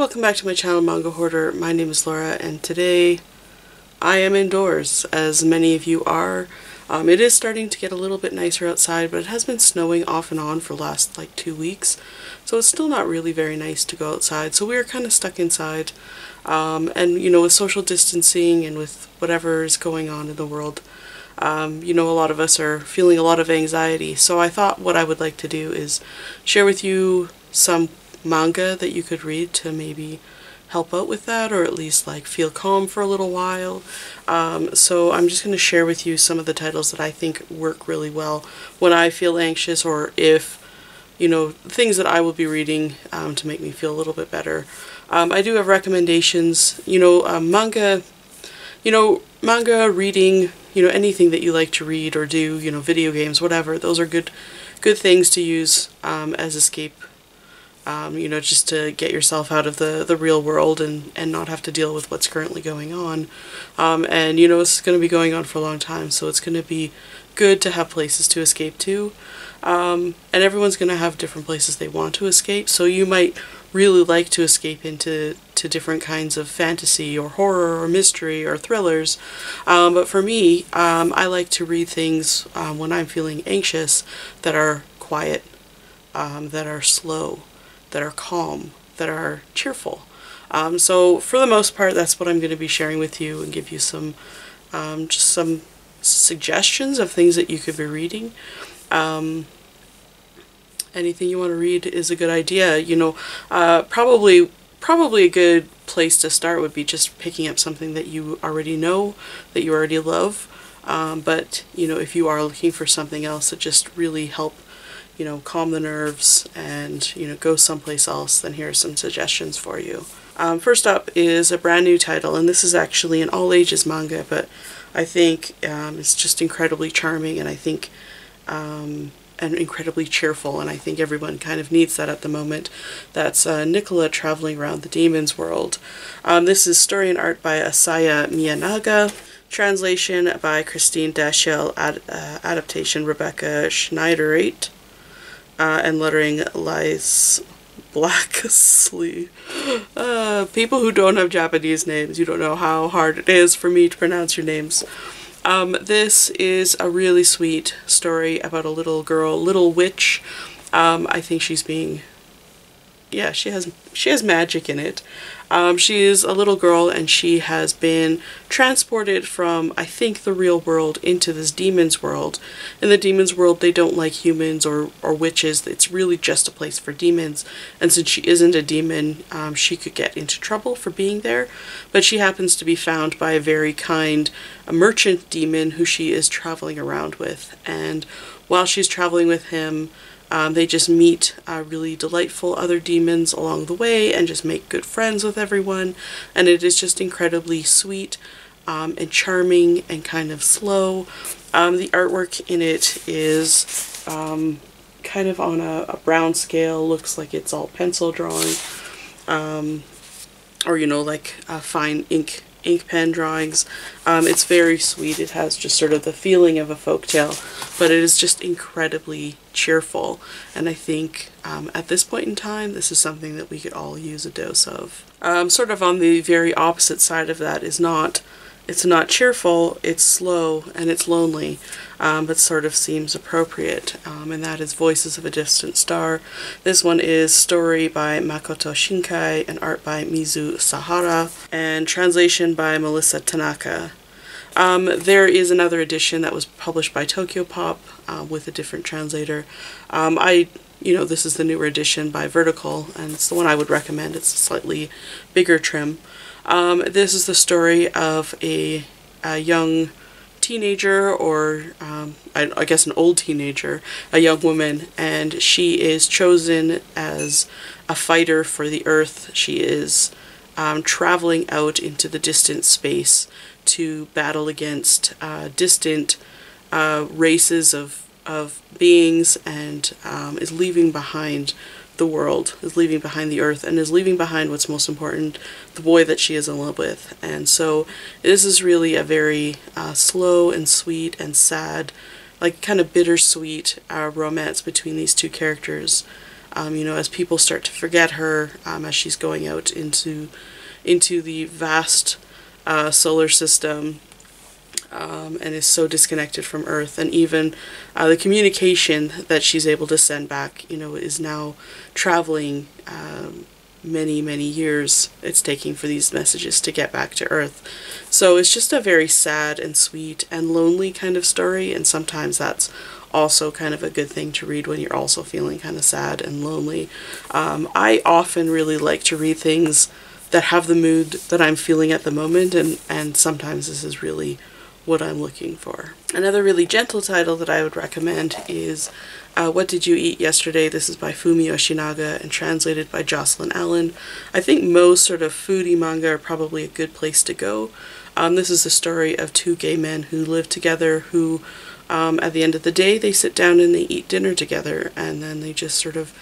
welcome back to my channel, Manga Hoarder. My name is Laura, and today I am indoors, as many of you are. It is starting to get a little bit nicer outside, but it has been snowing off and on for the last like 2 weeks, so it's still not really very nice to go outside, so we are kind of stuck inside. And you know, with social distancing and with whatever is going on in the world, you know, a lot of us are feeling a lot of anxiety, so I thought what I would like to do is share with you some manga that you could read to maybe help out with that, or at least like feel calm for a little while. So I'm just going to share with you some of the titles that I think work really well when I feel anxious, or if, you know, things that I will be reading to make me feel a little bit better. I do have recommendations, manga reading, anything that you like to read or do, video games, whatever. Those are good things to use as escape. Just to get yourself out of the real world and not have to deal with what's currently going on. And this is going to be going on for a long time, so it's going to be good to have places to escape to. And everyone's going to have different places they want to escape, so you might really like to escape into different kinds of fantasy or horror or mystery or thrillers. But for me, I like to read things when I'm feeling anxious that are quiet, that are slow, that are calm, that are cheerful. So for the most part, that's what I'm going to be sharing with you, and give you some just some suggestions of things that you could be reading. Anything you want to read is a good idea. Probably a good place to start would be just picking up something that you already know, that you already love. But if you are looking for something else that just really help calm the nerves and, go someplace else, then here are some suggestions for you. First up is a brand new title, and this is actually an all-ages manga, but I think it's just incredibly charming, and I think and incredibly cheerful, and I think everyone kind of needs that at the moment. That's Nicola Traveling Around the Demon's World. This is story and art by Asaya Miyanaga, translation by Christine Daschel, adaptation Rebecca Schneiderate, and lettering Lies Blacksley. People who don't have Japanese names, you don't know how hard it is for me to pronounce your names. This is a really sweet story about a little girl, little witch. I think she's being, yeah, she has magic in it. She is a little girl, and she has been transported from, I think, the real world into this demon's world. In the demon's world, they don't like humans or witches. It's really just a place for demons. And since she isn't a demon, she could get into trouble for being there. But she happens to be found by a very kind merchant demon who she is traveling around with. And while she's traveling with him, they just meet really delightful other demons along the way and just make good friends with everyone, and it is just incredibly sweet and charming and kind of slow. The artwork in it is kind of on a brown scale, looks like it's all pencil drawing, or like fine ink pen drawings. It's very sweet. It has just sort of the feeling of a folktale, but it is just incredibly cheerful, and I think at this point in time this is something that we could all use a dose of. Sort of on the very opposite side of that is it's not cheerful, it's slow, and it's lonely, but sort of seems appropriate, and that is Voices of a Distant Star. This one is story by Makoto Shinkai and art by Mizu Sahara, and translation by Melissa Tanaka. There is another edition that was published by Tokyo Pop with a different translator. This is the newer edition by Vertical, and it's the one I would recommend. It's a slightly bigger trim. This is the story of a young teenager, or I guess an old teenager, a young woman, and she is chosen as a fighter for the Earth. She is traveling out into the distant space to battle against distant races of beings, and is leaving behind the world, is leaving behind the Earth, and is leaving behind what's most important, the boy that she is in love with. And so this is really a very slow and sweet and sad, like kind of bittersweet romance between these two characters. you know, as people start to forget her, as she's going out into the vast solar system, and is so disconnected from Earth, and even the communication that she's able to send back, you know, is now traveling many years it's taking for these messages to get back to Earth. So it's just a very sad and sweet and lonely kind of story, and sometimes that's also kind of a good thing to read when you're also feeling kind of sad and lonely. I often really like to read things that have the mood that I'm feeling at the moment, and sometimes this is really what I'm looking for. Another really gentle title that I would recommend is What Did You Eat Yesterday? This is by Fumi Yoshinaga and translated by Jocelyn Allen. I think most sort of foodie manga are probably a good place to go. This is the story of two gay men who live together, who at the end of the day they sit down and they eat dinner together, and then they just sort of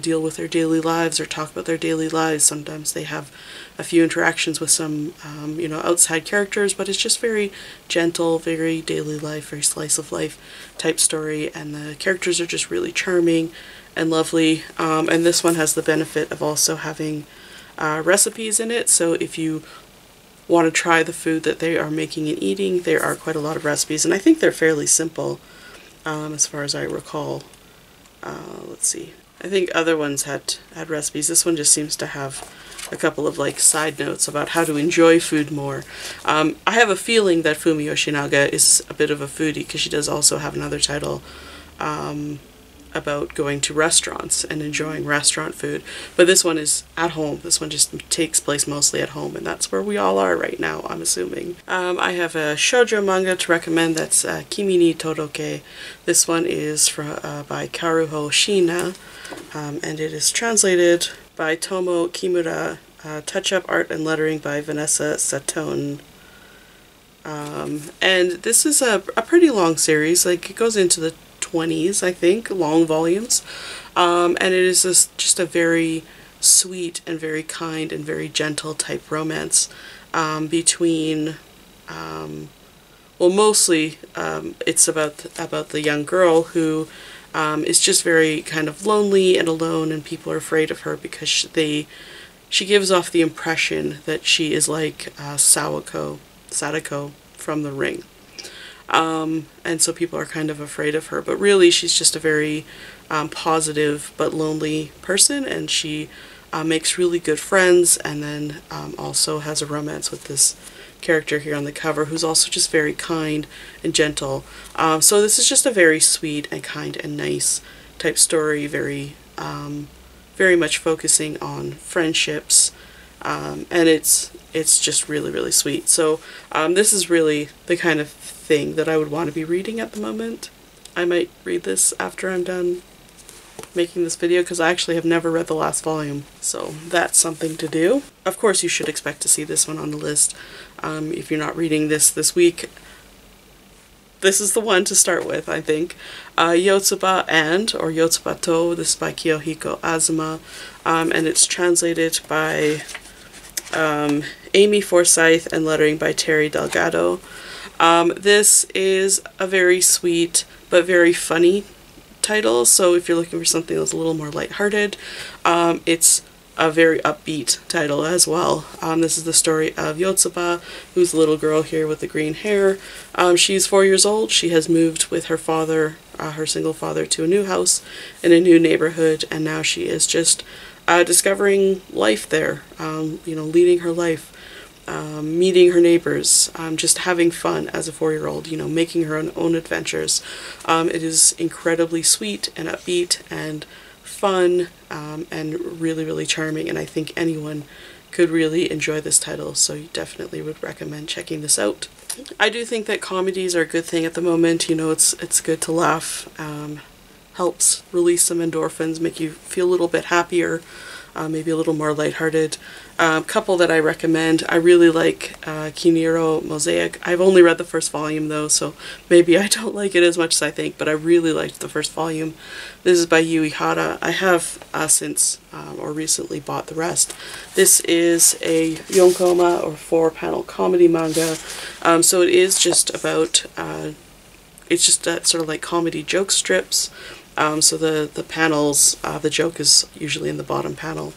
deal with their daily lives or talk about their daily lives. Sometimes they have a few interactions with some you know, outside characters, but it's just very gentle, very daily life, very slice of life type story, and the characters are just really charming and lovely. And this one has the benefit of also having recipes in it, so if you want to try the food that they are making and eating, there are quite a lot of recipes, and I think they're fairly simple as far as I recall. Let's see. I think other ones had recipes. This one just seems to have a couple of like side notes about how to enjoy food more. I have a feeling that Fumi Yoshinaga is a bit of a foodie, because she does also have another title about going to restaurants and enjoying restaurant food. But this one is at home. This one just takes place mostly at home, and that's where we all are right now, I'm assuming. I have a shoujo manga to recommend. That's Kamini Told. This one is by Karuho Shina, and it is translated by Tomo Kimura, touch-up art and lettering by Vanessa Satone. And this is a pretty long series. Like, it goes into the 20s, I think, long volumes, and it is just a very sweet and very kind and very gentle type romance between, well, mostly it's about the young girl who is just very kind of lonely and alone, and people are afraid of her because she gives off the impression that she is like Sadako from The Ring. And so people are kind of afraid of her, but really she's just a very positive but lonely person, and she makes really good friends, and then also has a romance with this character here on the cover who's also just very kind and gentle. So this is just a very sweet and kind and nice type story, very much focusing on friendships, and it's just really sweet. So this is really the kind of thing that I would want to be reading at the moment. I might read this after I'm done making this video, because I actually have never read the last volume, so that's something to do. Of course you should expect to see this one on the list. If you're not reading this week, this is the one to start with, I think. Yotsuba or Yotsuba To, this is by Oheka Ozma, and it's translated by Amy Forsyth and lettering by Terry Delgado. This is a very sweet but very funny title, so if you're looking for something that's a little more lighthearted, it's a very upbeat title as well. This is the story of Yotsuba, who's a little girl here with the green hair. She's 4 years old. She has moved with her father, her single father, to a new house in a new neighborhood, and now she is just discovering life there, you know, leading her life, meeting her neighbors, just having fun as a 4-year-old, you know, making her own adventures. It is incredibly sweet and upbeat and fun, and really charming, and I think anyone could really enjoy this title, so you definitely would recommend checking this out. I do think that comedies are a good thing at the moment. You know, it's good to laugh, helps release some endorphins, make you feel a little bit happier, maybe a little more lighthearted. A couple that I recommend, I really like Nero Mosaic. I've only read the first volume though, so maybe I don't like it as much as I think, but I really liked the first volume. This is by Yui Hara. I have since or recently bought the rest. This is a yonkoma or 4-panel comedy manga, so it is just about, it's just sort of like comedy joke strips. So the panels, the joke is usually in the bottom panel.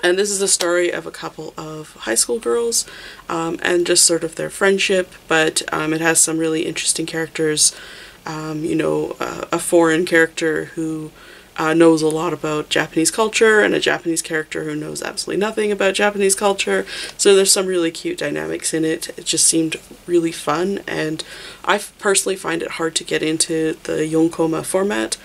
And this is a story of a couple of high school girls and just sort of their friendship, but it has some really interesting characters. You know, a foreign character who knows a lot about Japanese culture, and a Japanese character who knows absolutely nothing about Japanese culture. So there's some really cute dynamics in it. It just seemed really fun, and I personally find it hard to get into the yonkoma format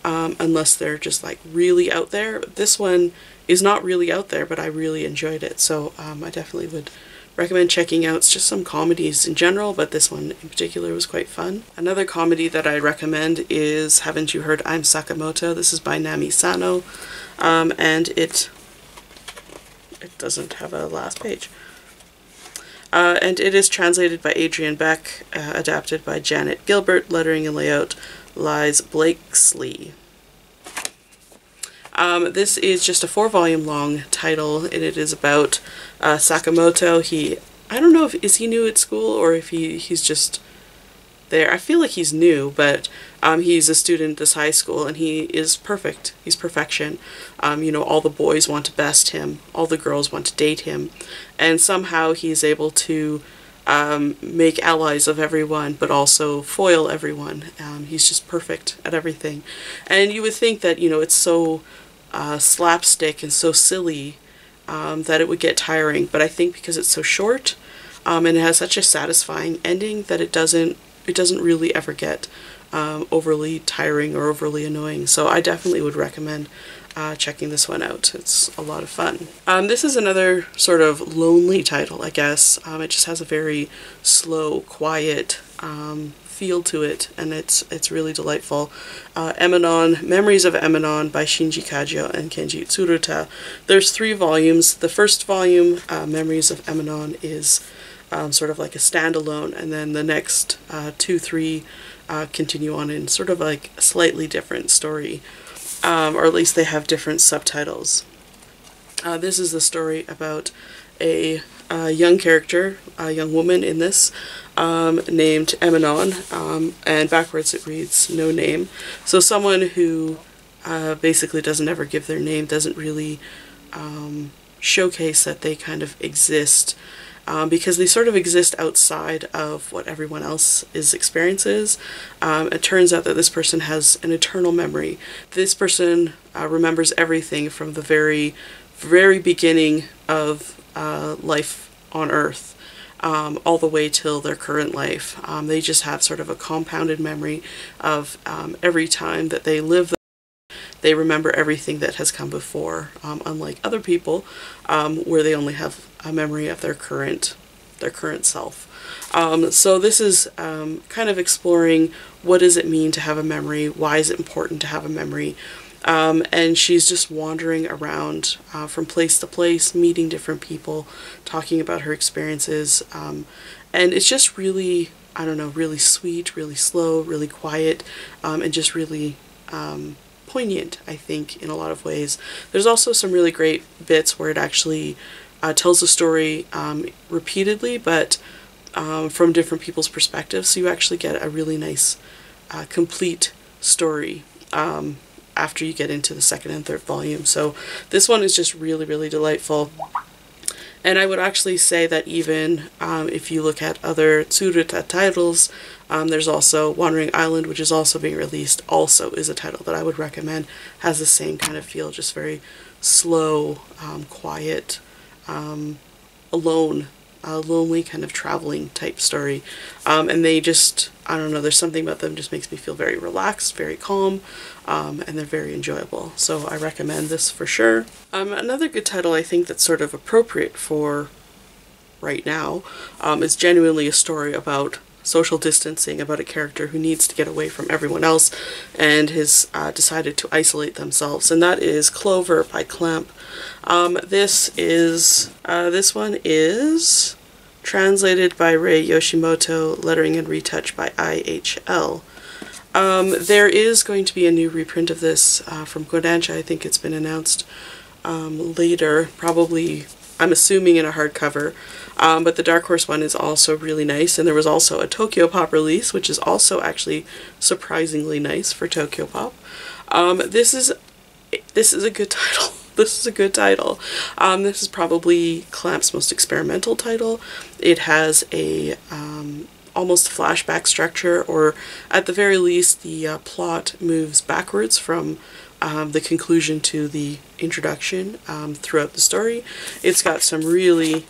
unless they're just like really out there. This one is not really out there, but I really enjoyed it, so I definitely would recommend checking out. It's just some comedies in general, but this one in particular was quite fun. Another comedy that I recommend is Haven't You Heard I'm Sakamoto? This is by Nami Sano, and it doesn't have a last page. And it is translated by Adrian Beck, adapted by Janet Gilbert, lettering and layout Liz Blakesley. This is just a 4-volume long title, and it is about Sakamoto. I don't know if is he new at school or if he's just there. I feel like he's new, but he's a student at this high school, and he is perfect. He's perfection. You know, all the boys want to best him, all the girls want to date him, and somehow he's able to make allies of everyone, but also foil everyone. He's just perfect at everything. And you would think that, you know, it's so slapstick and so silly that it would get tiring, but I think because it's so short and it has such a satisfying ending that it doesn't really ever get overly tiring or overly annoying. So I definitely would recommend checking this one out. It's a lot of fun. This is another sort of lonely title, I guess. It just has a very slow, quiet feel to it, and it's really delightful. Emon, Memories of Emon by Shinji Kajio and Kenji Tsuruta. There's 3 volumes. The first volume, Memories of Emon, is sort of like a standalone, and then the next 2, 3 continue on in sort of like a slightly different story, or at least they have different subtitles. This is the story about a young character, a young woman in this, named Emon, and backwards it reads no name. So someone who basically doesn't ever give their name, doesn't really showcase that they kind of exist, because they sort of exist outside of what everyone else's experiences. It turns out that this person has an eternal memory. This person remembers everything from the very, very beginning of life on Earth, all the way till their current life. They just have sort of a compounded memory of every time that they live. They remember everything that has come before, unlike other people, where they only have a memory of their current self. So this is kind of exploring what does it mean to have a memory, why is it important to have a memory, and she's just wandering around from place to place, meeting different people, talking about her experiences, and it's just really, I don't know, really sweet, really slow, really quiet, and just really poignant, I think, in a lot of ways. There's also some really great bits where it actually tells the story repeatedly, but from different people's perspectives, so you actually get a really nice complete story after you get into the second and third volume. So this one is just really, really delightful. And I would actually say that even if you look at other Tsuruta titles, there's also Wandering Island, which is also being released, also is a title that I would recommend. Has the same kind of feel, just very slow, quiet, alone, lonely kind of traveling type story. And they just, I don't know, there's something about them just makes me feel very relaxed, very calm, and they're very enjoyable. So I recommend this for sure. Another good title I think that's sort of appropriate for right now is genuinely a story about social distancing, about a character who needs to get away from everyone else and has decided to isolate themselves, and that is Clover by Clamp. This one is translated by Rei Yoshimoto, lettering and retouch by IHL. There is going to be a new reprint of this from Kodansha. I think it's been announced later, probably I'm assuming in a hardcover. But the Dark Horse one is also really nice, and there was also a Tokyo Pop release, which is also actually surprisingly nice for Tokyo Pop. This is a good title. This is a good title. This is probably Clamp's most experimental title. It has a almost flashback structure, or at the very least the plot moves backwards from the conclusion to the introduction throughout the story. It's got some really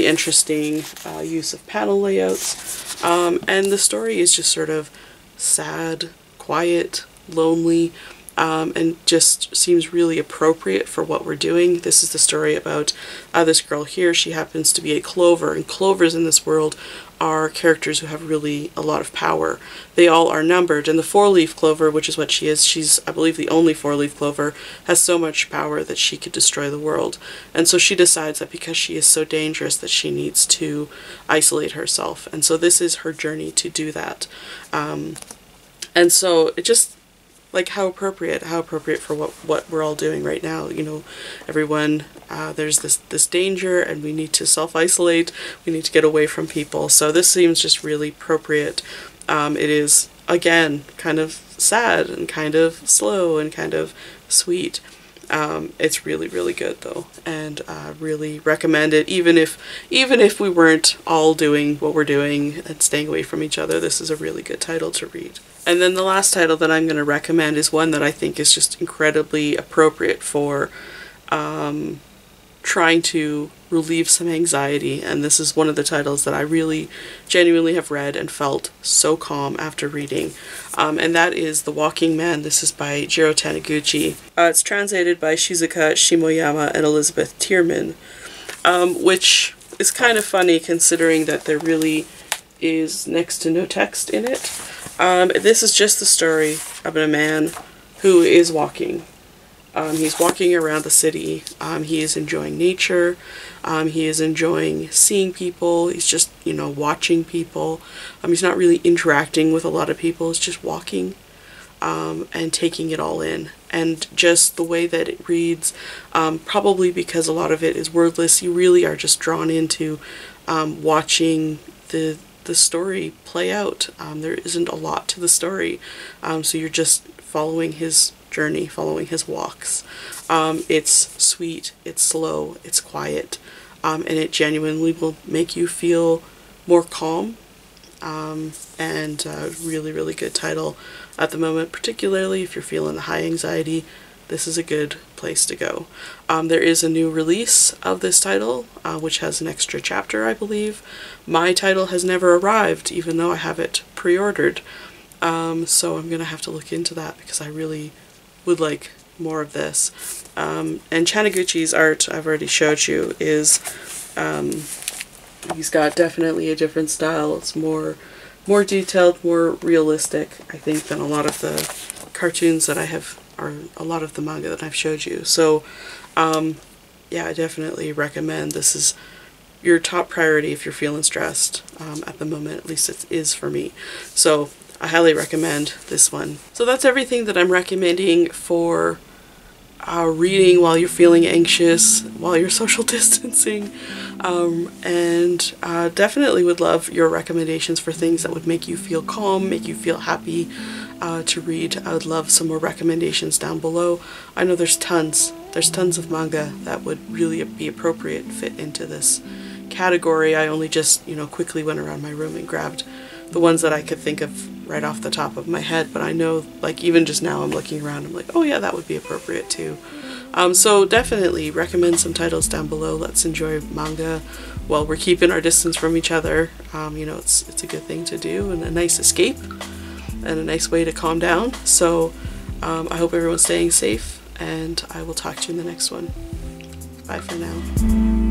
interesting use of panel layouts, and the story is just sort of sad, quiet, lonely, and just seems really appropriate for what we're doing. This is the story about this girl here. She happens to be a Clover, and Clovers in this world are characters who have really a lot of power. They all are numbered, and the four-leaf clover, which is what she is, she's, I believe, the only four-leaf clover, has so much power that she could destroy the world. And so she decides that because she is so dangerous that she needs to isolate herself. And so this is her journey to do that. And so it just, like, how appropriate for what we're all doing right now. You know, everyone, there's this danger, and we need to self-isolate, we need to get away from people. So this seems just really appropriate. It is, again, kind of sad and kind of slow and kind of sweet. It's really good though, and really recommend it. Even if we weren't all doing what we're doing and staying away from each other, this is a really good title to read. And then the last title that I'm going to recommend is one that I think is just incredibly appropriate for trying to relieve some anxiety, and this is one of the titles that I really genuinely have read and felt so calm after reading, and that is The Walking Man. This is by Jiro Taniguchi. It's translated by Shizuka Shimoyama and Elizabeth Tierman, which is kind of funny considering that there really is next to no text in it. This is just the story of a man who is walking. He's walking around the city. He is enjoying nature. He is enjoying seeing people. He's just, you know, watching people. He's not really interacting with a lot of people. He's just walking and taking it all in. And just the way that it reads, probably because a lot of it is wordless, you really are just drawn into watching the story play out. There isn't a lot to the story, so you're just following his journey, following his walks. It's sweet, it's slow, it's quiet, and it genuinely will make you feel more calm, and really good title at the moment, particularly if you're feeling the high anxiety. This is a good place to go. There is a new release of this title, which has an extra chapter, I believe. My title has never arrived, even though I have it pre-ordered. So I'm gonna have to look into that because I really would like more of this. And Taniguchi's art, I've already showed you, is he's got definitely a different style. It's more detailed, more realistic, I think, than a lot of the cartoons that I have, or a lot of the manga that I've showed you. So yeah, I definitely recommend. This is your top priority if you're feeling stressed at the moment. At least it is for me. So I highly recommend this one. So that's everything that I'm recommending for reading while you're feeling anxious, while you're social distancing, and definitely would love your recommendations for things that would make you feel calm, make you feel happy to read. I would love some more recommendations down below. I know there's tons of manga that would really be appropriate, fit into this category. I only just, you know, quickly went around my room and grabbed the ones that I could think of right off the top of my head, but I know, like, even just now I'm looking around, I'm like, oh yeah, that would be appropriate too. So definitely recommend some titles down below. Let's enjoy manga while we're keeping our distance from each other. You know, it's a good thing to do, and a nice escape, and a nice way to calm down. So I hope everyone's staying safe, and I will talk to you in the next one. Bye for now.